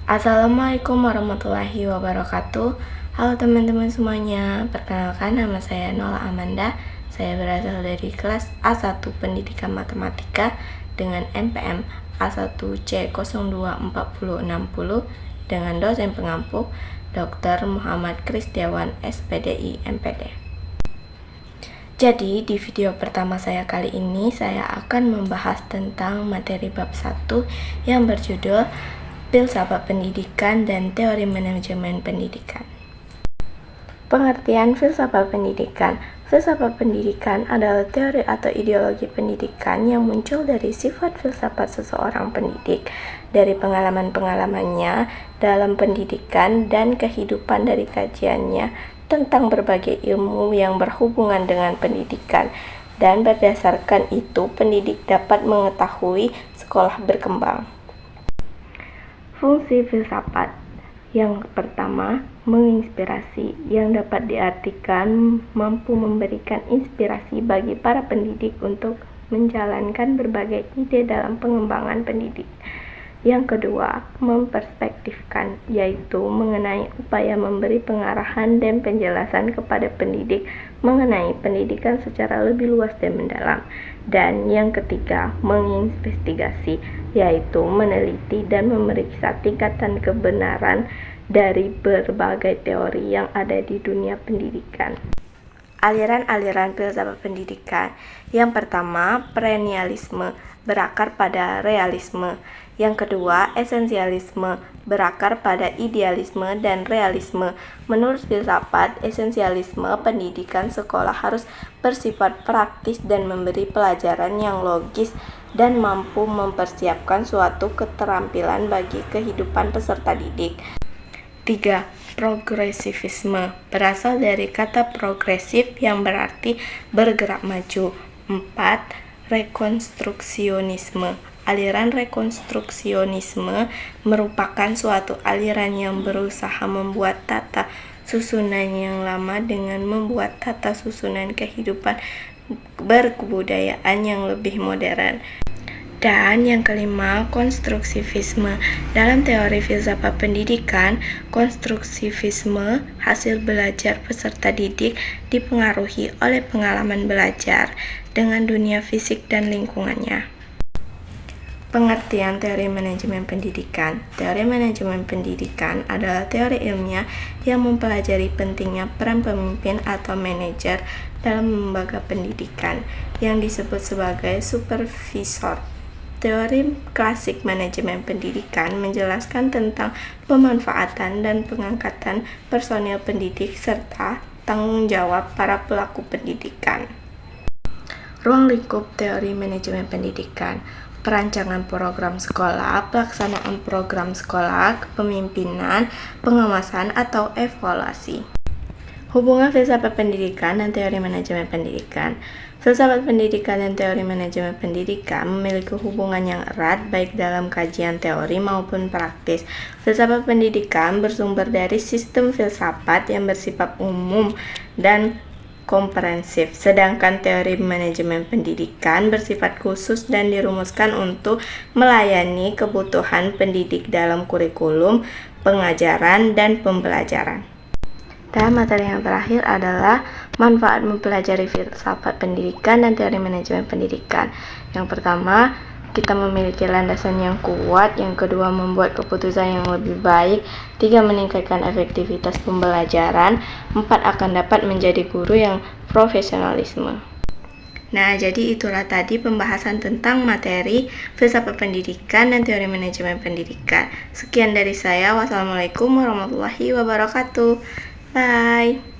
Assalamualaikum warahmatullahi wabarakatuh. Halo teman-teman semuanya, perkenalkan nama saya Nola Amanda. Saya berasal dari kelas A1 Pendidikan Matematika dengan NPM A1C024060 dengan dosen pengampu Dr. Muhammad Kristiawan SPDI MPD. Jadi di video pertama saya kali ini saya akan membahas tentang materi bab 1 yang berjudul Filsafat Pendidikan dan Teori Manajemen Pendidikan. Pengertian filsafat pendidikan. Filsafat pendidikan adalah teori atau ideologi pendidikan yang muncul dari sifat filsafat seseorang pendidik, dari pengalaman-pengalamannya dalam pendidikan dan kehidupan dari kajiannya tentang berbagai ilmu yang berhubungan dengan pendidikan, dan berdasarkan itu pendidik dapat mengetahui sekolah berkembang. Fungsi filsafat yang pertama, menginspirasi, yang dapat diartikan mampu memberikan inspirasi bagi para pendidik untuk menjalankan berbagai ide dalam pengembangan pendidik. Yang kedua, memperspektifkan, yaitu mengenai upaya memberi pengarahan dan penjelasan kepada pendidik mengenai pendidikan secara lebih luas dan mendalam. Dan yang ketiga, menginvestigasi, yaitu meneliti dan memeriksa tingkatan kebenaran dari berbagai teori yang ada di dunia pendidikan. Aliran-aliran filsafat pendidikan. Yang pertama, perennialisme, berakar pada realisme. Yang kedua, esensialisme, berakar pada idealisme dan realisme. Menurut filsafat esensialisme, pendidikan sekolah harus bersifat praktis dan memberi pelajaran yang logis dan mampu mempersiapkan suatu keterampilan bagi kehidupan peserta didik. 3. Progresivisme, berasal dari kata progresif yang berarti bergerak maju. 4. Rekonstruksionisme. Aliran rekonstruksionisme merupakan suatu aliran yang berusaha membuat tata susunan yang lama dengan membuat tata susunan kehidupan berkebudayaan yang lebih modern. Dan yang kelima, konstruktivisme. Dalam teori filsafat pendidikan, konstruktivisme hasil belajar peserta didik dipengaruhi oleh pengalaman belajar dengan dunia fisik dan lingkungannya. Pengertian teori manajemen pendidikan. Teori manajemen pendidikan adalah teori ilmiah yang mempelajari pentingnya peran pemimpin atau manajer dalam lembaga pendidikan yang disebut sebagai supervisor. Teori klasik manajemen pendidikan menjelaskan tentang pemanfaatan dan pengangkatan personil pendidik serta tanggung jawab para pelaku pendidikan. Ruang lingkup teori manajemen pendidikan. Perancangan program sekolah, pelaksanaan program sekolah, kepemimpinan, pengawasan atau evaluasi. Hubungan filsafat pendidikan dan teori manajemen pendidikan. Filsafat pendidikan dan teori manajemen pendidikan memiliki hubungan yang erat baik dalam kajian teori maupun praktis. Filsafat pendidikan bersumber dari sistem filsafat yang bersifat umum dan komprehensif, sedangkan teori manajemen pendidikan bersifat khusus dan dirumuskan untuk melayani kebutuhan pendidik dalam kurikulum, pengajaran, dan pembelajaran. Dan materi yang terakhir adalah manfaat mempelajari filsafat pendidikan dan teori manajemen pendidikan. Yang pertama, kita memiliki landasan yang kuat. Yang kedua, membuat keputusan yang lebih baik. 3. Meningkatkan efektivitas pembelajaran. 4. Akan dapat menjadi guru yang profesionalisme. Nah, jadi itulah tadi pembahasan tentang materi filsafat pendidikan dan teori manajemen pendidikan. Sekian dari saya. Wassalamualaikum warahmatullahi wabarakatuh. Bye.